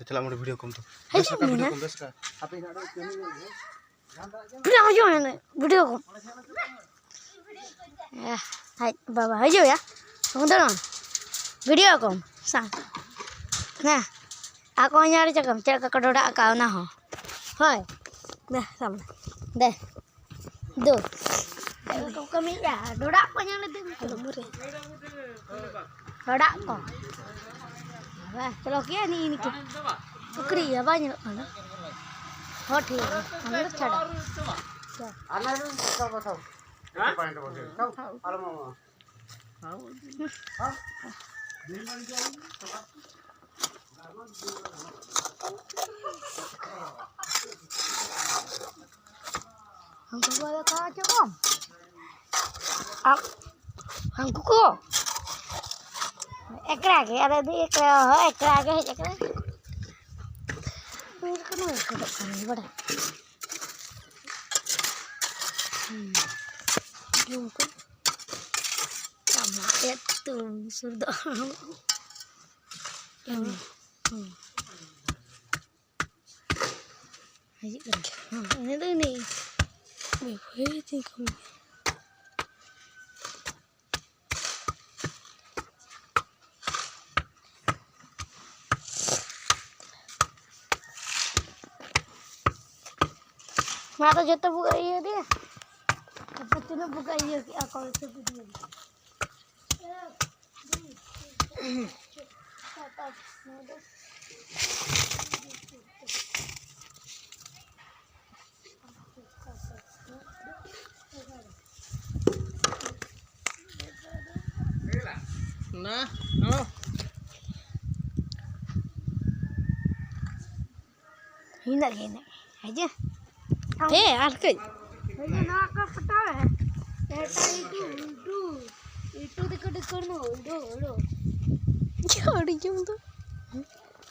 चला मोटे वीडियो कम तो वीडियो कम बेस का आप इन आड़े वीडियो कम hai baba ayo ya teman-teman video kom sang nah aku nyari cakap cek ke dodak kau nah hoi dah sama deh do kau kami ya dodak ko yang lebih lumur dodak ko wah kalau kia ini ki ukri ya banyak mana हो ठीक है हमने छड़ा आना रे चल बताओ पॉइंट बोल चल आलो मामा हां दिन बन जाए हमको बोला कहाँ चको आप हमको को एकरा के ada di ekra ke ekra ini kan bada jumpa sama itu sudah ayo ini tuh nih wih kamu mata jatuh buka iya dia apa tuh buka iya aku itu dia nah oh ini aja arke ini nak apa ya itu dekat no do jadi jam tuh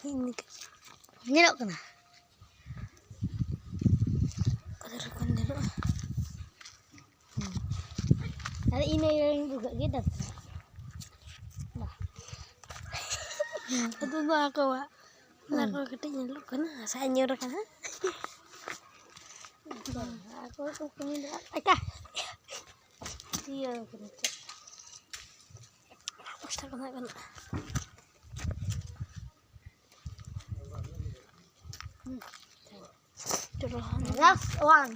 ini nak kena kan dulu hari ini yang buka kita itu tuh aku ketanya lu kena saya nyuruh kan aku tuh punya aja iya kena pasti kena last one